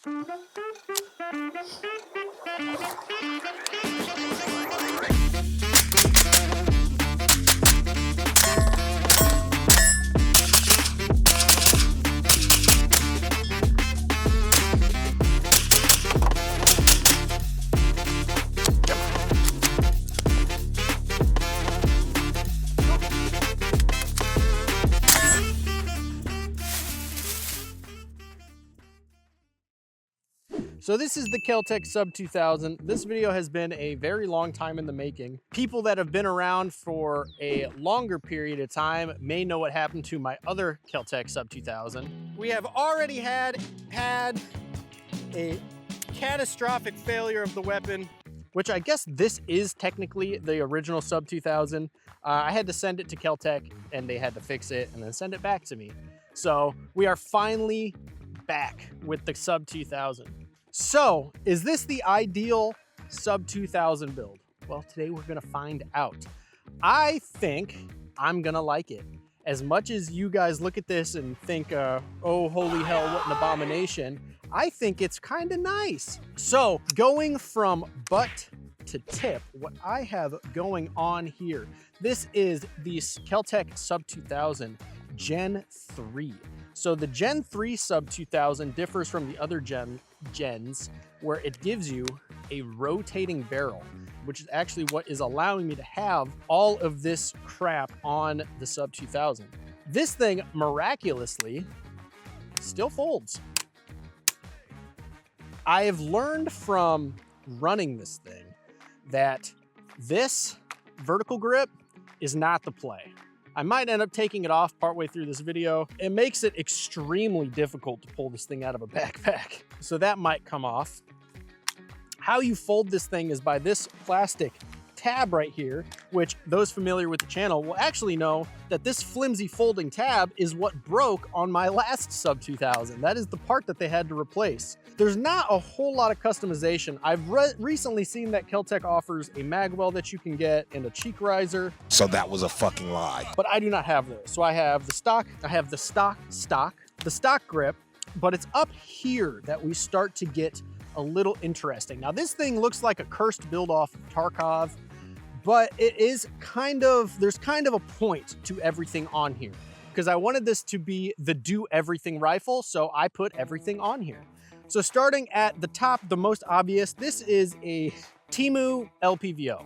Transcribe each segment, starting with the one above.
So this is the Kel-Tec Sub-2000. This video has been a very long time in the making. People that have been around for a longer period of time may know what happened to my other Kel-Tec Sub-2000. We have already had a catastrophic failure of the weapon, which I guess this is technically the original Sub-2000. I had to send it to Kel-Tec and they had to fix it and then send it back to me. So we are finally back with the Sub-2000. So, is this the ideal Sub-2000 build? Well, today we're gonna find out. I think I'm gonna like it. As much as you guys look at this and think, oh, holy hell, what an abomination, I think it's kinda nice. So, going from butt to tip, what I have going on here, this is the Kel-Tec Sub-2000 Gen 3. So the Gen 3 Sub-2000 differs from the other gens where it gives you a rotating barrel, which is actually what is allowing me to have all of this crap on the Sub-2000. This thing miraculously still folds. I have learned from running this thing that this vertical grip is not the play. I might end up taking it off partway through this video. It makes it extremely difficult to pull this thing out of a backpack. So that might come off. How you fold this thing is by this plastic tab right here, which those familiar with the channel will actually know that this flimsy folding tab is what broke on my last Sub-2000. That is the part that they had to replace. There's not a whole lot of customization. I've recently seen that Kel-Tec offers a mag well that you can get and a cheek riser. So that was a fucking lie. But I do not have those. So I have the stock, the stock grip, but it's up here that we start to get a little interesting. Now this thing looks like a cursed build off of Tarkov, but it is there's kind of a point to everything on here because I wanted this to be the do everything rifle. So I put everything on here. So starting at the top, the most obvious, this is a Temu LPVO.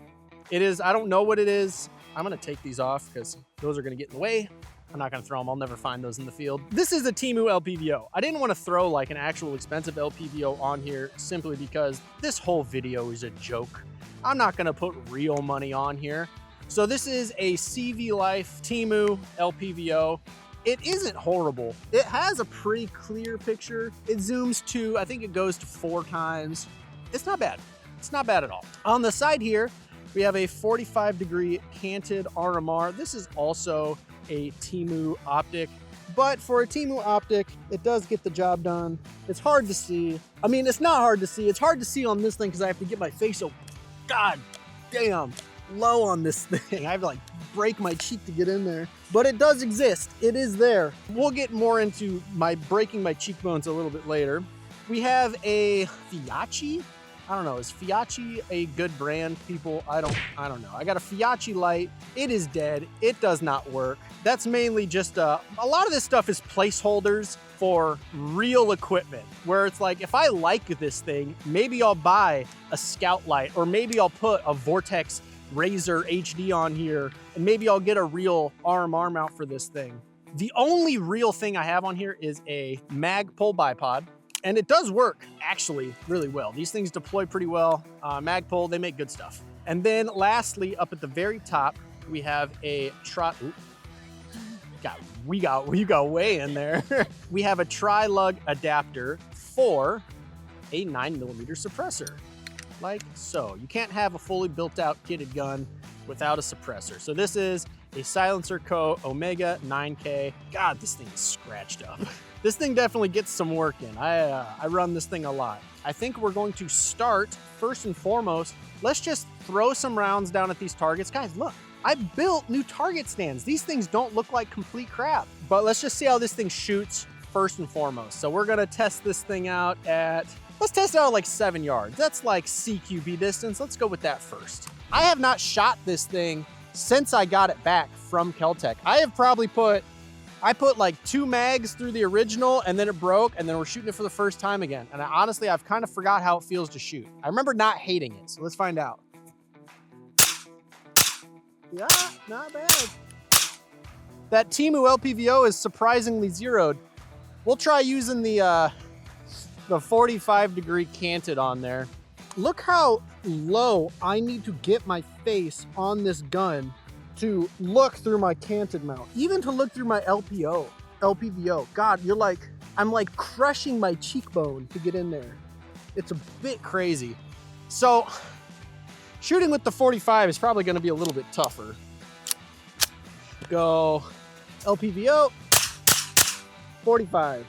It is, I don't know what it is. I'm gonna take these off because those are gonna get in the way. I'm not gonna throw them, I'll never find those in the field. This is a Temu LPVO. I didn't wanna throw like an actual expensive LPVO on here simply because this whole video is a joke. I'm not gonna put real money on here. So this is a CV Life Temu LPVO. It isn't horrible. It has a pretty clear picture. It zooms to, I think it goes to 4 times. It's not bad. It's not bad at all. On the side here, we have a 45-degree canted RMR. This is also a Temu optic, but for a Temu optic, it does get the job done. It's hard to see. I mean, it's not hard to see. It's hard to see on this thing because I have to get my face so, god damn, low on this thing. I have to like break my cheek to get in there, but it does exist. It is there. We'll get more into my breaking my cheekbones a little bit later. We have a Fiachi. I don't know, is Fiachi a good brand, people? I don't know. I got a Fiachi light. It is dead. It does not work. That's mainly just a lot of this stuff is placeholders for real equipment, where it's like, if I like this thing, maybe I'll buy a Scout light, or maybe I'll put a Vortex Razor HD on here, and maybe I'll get a real RMR mount for this thing. The only real thing I have on here is a mag pull bipod, and it does work actually really well. These things deploy pretty well. Mag pull, they make good stuff. And then lastly, up at the very top, we have a we got way in there. We have a tri-lug adapter for a 9mm suppressor, like so. You can't have a fully built out kitted gun without a suppressor. So this is a Silencer Co. Omega 9K. God, this thing is scratched up. This thing definitely gets some work in. I run this thing a lot. I think we're going to start, first and foremost, let's just throw some rounds down at these targets. Guys, look, I built new target stands. These things don't look like complete crap, but let's just see how this thing shoots first and foremost. So we're gonna test this thing out at, let's test it out at like 7 yards. That's like CQB distance. Let's go with that first. I have not shot this thing since I got it back from Kel-Tec. I have probably I put like 2 mags through the original and then it broke and then we're shooting it for the first time again. And honestly, I've kind of forgot how it feels to shoot. I remember not hating it, so let's find out. Yeah, not bad. That Temu LPVO is surprisingly zeroed. We'll try using the 45-degree canted on there. Look how low I need to get my face on this gun to look through my canted mount, even to look through my LPVO. God, I'm like crushing my cheekbone to get in there. It's a bit crazy. So shooting with the 45 is probably gonna be a little bit tougher. Go LPVO, 45.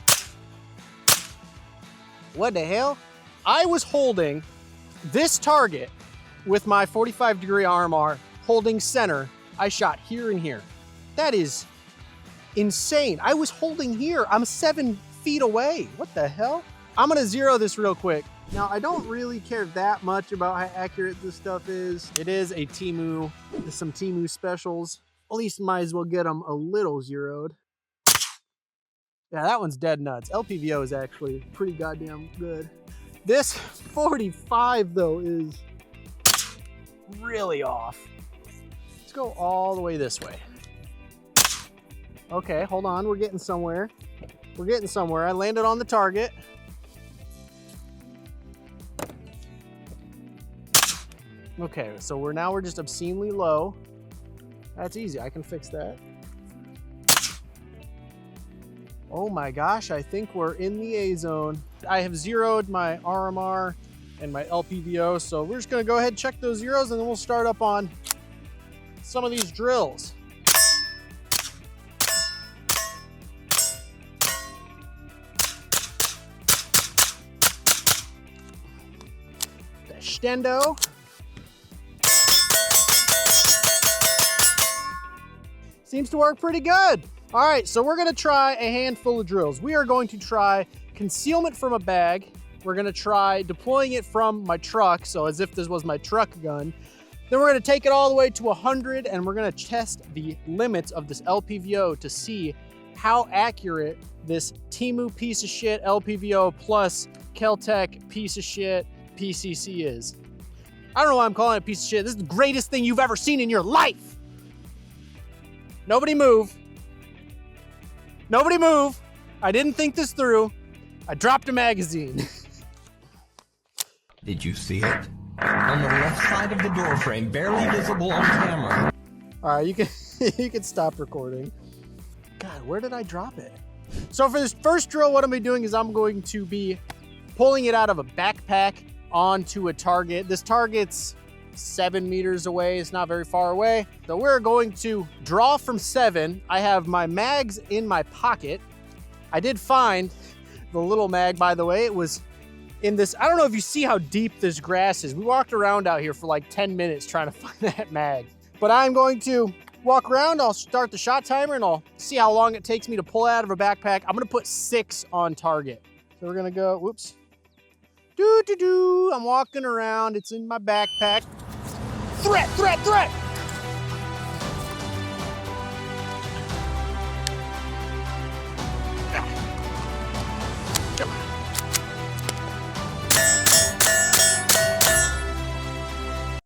What the hell? I was holding this target with my 45-degree RMR, holding center. I shot here and here. That is insane. I was holding here. I'm 7 feet away. What the hell? I'm gonna zero this real quick. Now, I don't really care that much about how accurate this stuff is. It is a Temu, some Temu specials. At least might as well get them a little zeroed. Yeah, that one's dead nuts. LPVO is actually pretty goddamn good. This 45 though is really off. Let's go all the way this way. Okay, hold on, we're getting somewhere. We're getting somewhere. I landed on the target. Okay, so we're just obscenely low. That's easy, I can fix that. Oh my gosh, I think we're in the A zone. I have zeroed my RMR and my LPVO, so we're just gonna go ahead and check those zeros and then we'll start up on some of these drills. The Stendo. Seems to work pretty good. All right, so we're gonna try a handful of drills. We are going to try concealment from a bag. We're gonna try deploying it from my truck, so as if this was my truck gun. Then we're gonna take it all the way to 100 and we're gonna test the limits of this LPVO to see how accurate this Temu piece of shit LPVO plus Kel-Tec piece of shit PCC is. I don't know why I'm calling it a piece of shit. This is the greatest thing you've ever seen in your life. Nobody move. Nobody move. I didn't think this through. I dropped a magazine. Did you see it? On the left side of the door frame, barely visible on camera. All right, you can stop recording. God, where did I drop it? So for this first drill, what I'm gonna be doing is I'm going to be pulling it out of a backpack onto a target. This target's 7 meters away. It's not very far away. So we're going to draw from 7. I have my mags in my pocket. I did find the little mag, by the way. It was in this, I don't know if you see how deep this grass is. We walked around out here for like 10 minutes trying to find that mag. But I'm going to walk around, I'll start the shot timer and I'll see how long it takes me to pull it out of a backpack. I'm gonna put 6 on target. So we're gonna go, whoops. I'm walking around, it's in my backpack. Threat, threat, threat! Come on.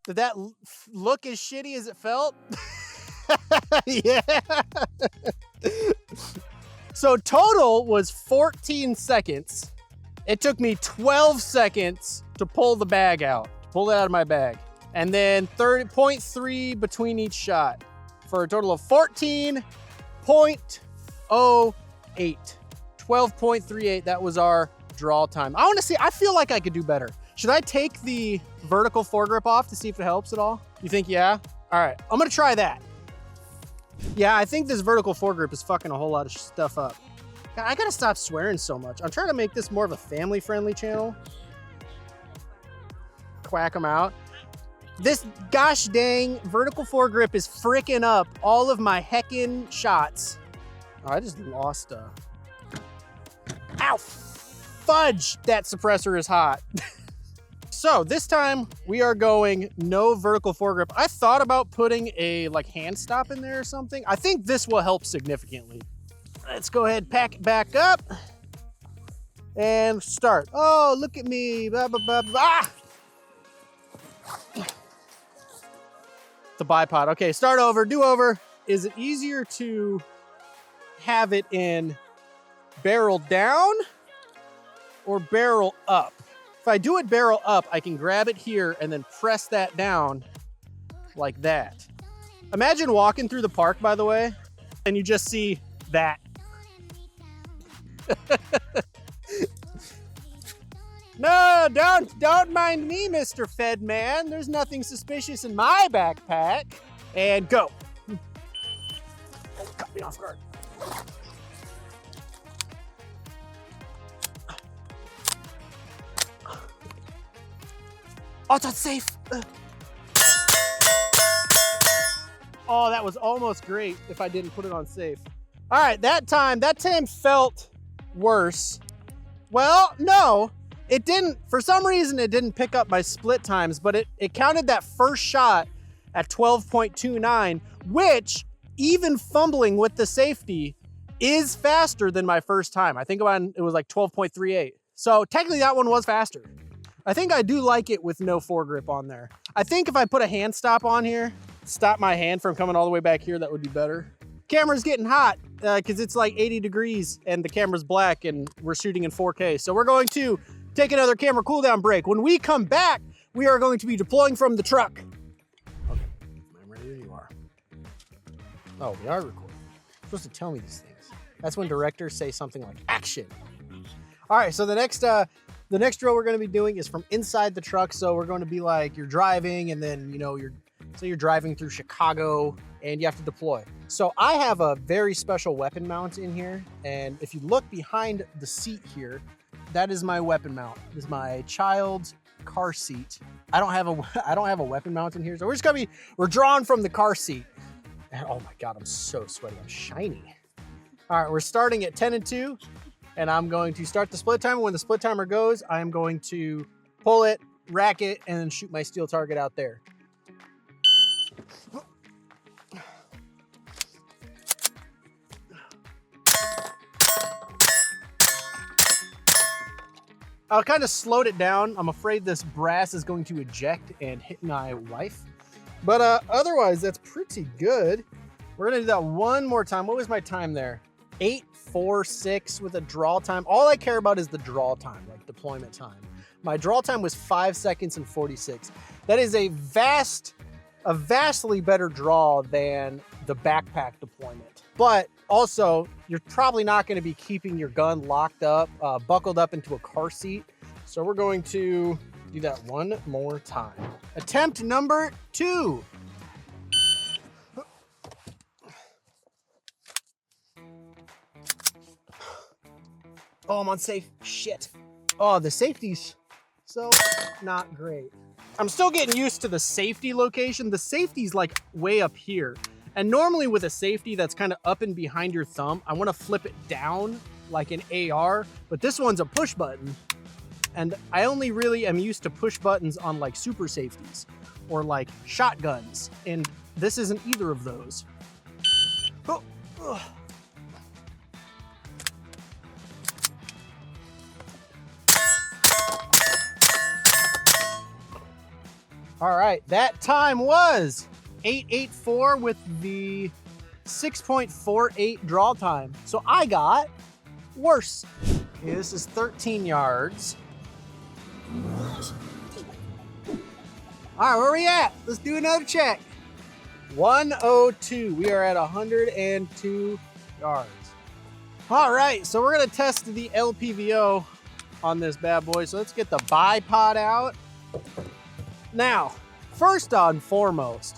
Did that look as shitty as it felt? Yeah. So total was 14 seconds. It took me 12 seconds to pull the bag out, to pull it out of my bag. And then 30.3 between each shot for a total of 14.08. 12.38, that was our draw time. I wanna see, I feel like I could do better. Should I take the vertical foregrip off to see if it helps at all? You think, yeah? All right, I'm gonna try that. Yeah, I think this vertical foregrip is fucking a whole lot of stuff up. God, I gotta stop swearing so much. I'm trying to make this more of a family-friendly channel. Quack them out. This gosh dang vertical foregrip is fricking up all of my heckin' shots. Oh, I just lost Ow, fudge, that suppressor is hot. So this time we are going no vertical foregrip. I thought about putting a like hand stop in there or something. I think this will help significantly. Let's go ahead, pack it back up and start. Oh, look at me, blah, blah, blah, blah. Ah! The bipod. Okay, start over, do over. Is it easier to have it in barrel down or barrel up? If I do it barrel up, I can grab it here and then press that down like that. Imagine walking through the park, by the way, and you just see that. No, don't mind me, Mr. Fed Man. There's nothing suspicious in my backpack. And go. Oh, cut me off guard. Oh, it's not safe. Oh, that was almost great if I didn't put it on safe. All right, that time felt worse. Well, no, it didn't. For some reason, it didn't pick up my split times, but it counted that first shot at 12.29, which even fumbling with the safety is faster than my first time. I think it was like 12.38. So technically that one was faster. I think I do like it with no foregrip on there. I think if I put a hand stop on here, stop my hand from coming all the way back here, that would be better. Camera's getting hot because it's like 80 degrees and the camera's black and we're shooting in 4K. So we're going to take another camera cool down break. When we come back, we are going to be deploying from the truck. Okay, I'm ready. Here you are. Oh, we are recording. You're supposed to tell me these things. That's when directors say something like action. All right, so the next drill we're going to be doing is from inside the truck. So we're going to be like, you're driving and then, you're driving through Chicago and you have to deploy. So I have a very special weapon mount in here. And if you look behind the seat here, that is my weapon mount. This is my child's car seat. I don't have a weapon mount in here. So we're drawn from the car seat. And oh my God, I'm so sweaty. I'm shiny. All right, we're starting at 10 and 2. And I'm going to start the split timer. When the split timer goes, I'm going to pull it, rack it, and then shoot my steel target out there. I kind of slowed it down. I'm afraid this brass is going to eject and hit my wife. But otherwise, that's pretty good. We're gonna do that one more time. What was my time there? 8.46 with a draw time. All I care about is the draw time, like deployment time. My draw time was 5 seconds and 46. That is a vastly better draw than the backpack deployment. But also, you're probably not gonna be keeping your gun locked up, buckled up into a car seat. So we're going to do that one more time. Attempt number 2. Oh, I'm unsafe. Shit. Oh, the safety's so not great. I'm still getting used to the safety location. The safety's like way up here. And normally with a safety that's kind of up and behind your thumb, I want to flip it down like an AR, but this one's a push button. And I only really am used to push buttons on like super safeties or like shotguns. And this isn't either of those. Oh, ugh. All right, that time was 8.84 with the 6.48 draw time. So I got worse. Okay, this is 13 yards. All right, where are we at? Let's do another check. 102, we are at 102 yards. All right, so we're gonna test the LPVO on this bad boy. So let's get the bipod out. Now, first and foremost,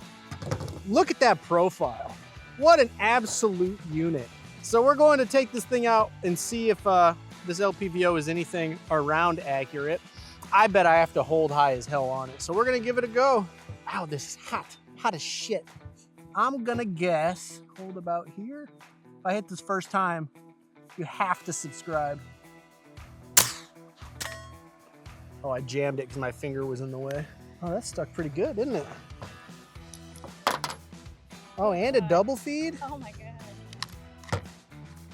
look at that profile. What an absolute unit. So we're going to take this thing out and see if this LPVO is anything around accurate. I bet I have to hold high as hell on it. So we're gonna give it a go. Ow, this is hot, hot as shit. I'm gonna guess, hold about here. If I hit this first time, you have to subscribe. Oh, I jammed it because my finger was in the way. Oh, that's stuck pretty good, isn't it? Oh, and a double feed? Oh my god.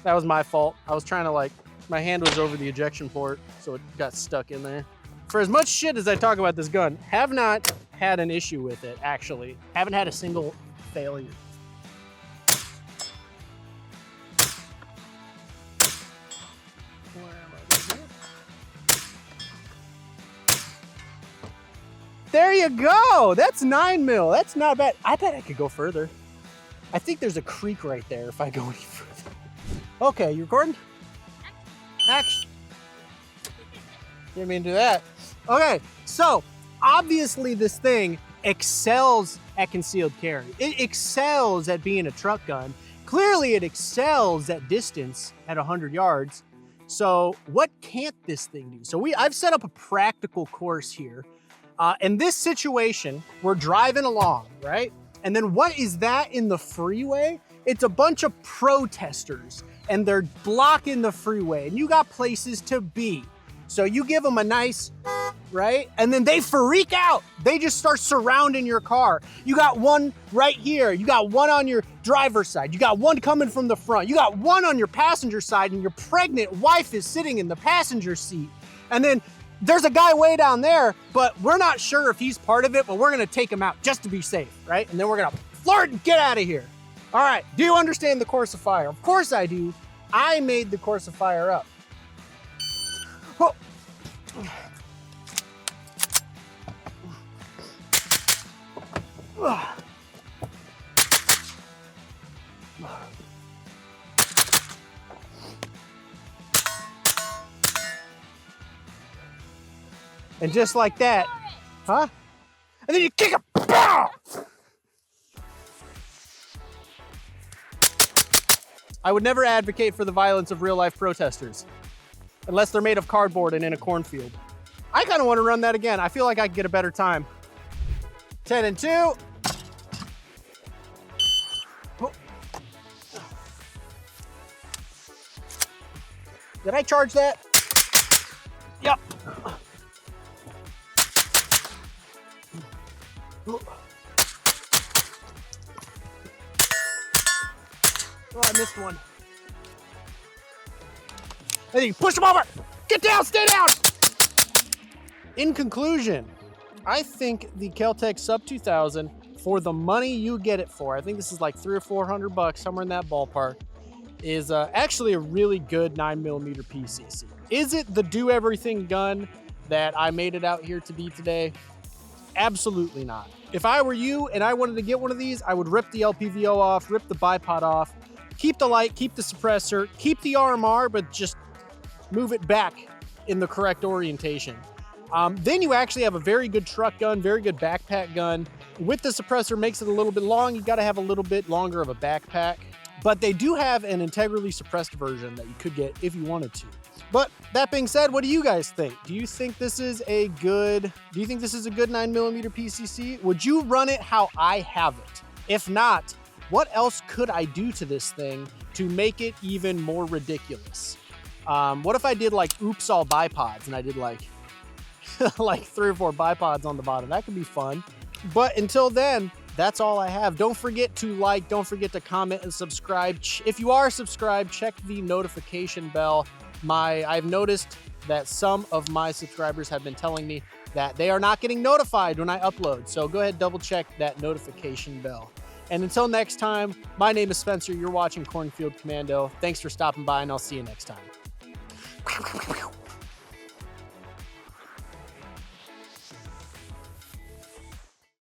That was my fault. I was trying to my hand was over the ejection port, so it got stuck in there. For as much shit as I talk about this gun, have not had an issue with it, actually. Haven't had a single failure. There you go. That's 9 mil. That's not bad. I bet I could go further. I think there's a creek right there if I go any further. Okay, you recording? Action. Didn't mean to do that. Okay, so obviously this thing excels at concealed carry. It excels at being a truck gun. Clearly it excels at distance at 100 yards. So what can't this thing do? So I've set up a practical course here. In this situation, we're driving along, right? And then what is that in the freeway? It's a bunch of protesters and they're blocking the freeway and you got places to be. So you give them a nice, right? And then they freak out. They just start surrounding your car. You got one right here. You got one on your driver's side. You got one coming from the front. You got one on your passenger side and your pregnant wife is sitting in the passenger seat. And then there's a guy way down there, but we're not sure if he's part of it, but we're gonna take him out just to be safe, right? And then we're gonna floor it and get out of here. All right, do you understand the course of fire? Of course I do. I made the course of fire up. Oh. And just like that, huh? And then you kick it, pow! I would never advocate for the violence of real life protesters, unless they're made of cardboard and in a cornfield. I kind of want to run that again. I feel like I could get a better time. 10 and 2. Oh. Did I charge that? Yep. Oh, I missed one. And then you push them over. Get down, stay down. In conclusion, I think the Kel-Tec Sub-2000, for the money you get it for, I think this is like $300 or $400, somewhere in that ballpark, is actually a really good 9mm PCC. Is it the do-everything gun that I made it out here to be today? Absolutely not. If I were you and I wanted to get one of these, I would rip the LPVO off, rip the bipod off, keep the light, keep the suppressor, keep the RMR, but just move it back in the correct orientation. Then you actually have a very good truck gun, very good backpack gun. With the suppressor, makes it a little bit long. You gotta have a little bit longer of a backpack. But they do have an integrally suppressed version that you could get if you wanted to. But that being said, what do you guys think? Do you think this is a good 9mm PCC? Would you run it how I have it? If not, what else could I do to this thing to make it even more ridiculous? What if I did like oops all bipods and I did like 3 or 4 bipods on the bottom? That could be fun. But until then, that's all I have. Don't forget to like, don't forget to comment and subscribe. If you are subscribed, check the notification bell. I've noticed that some of my subscribers have been telling me that they are not getting notified when I upload. So go ahead, double check that notification bell. And until next time, my name is Spencer. You're watching Cornfield Commando. Thanks for stopping by and I'll see you next time.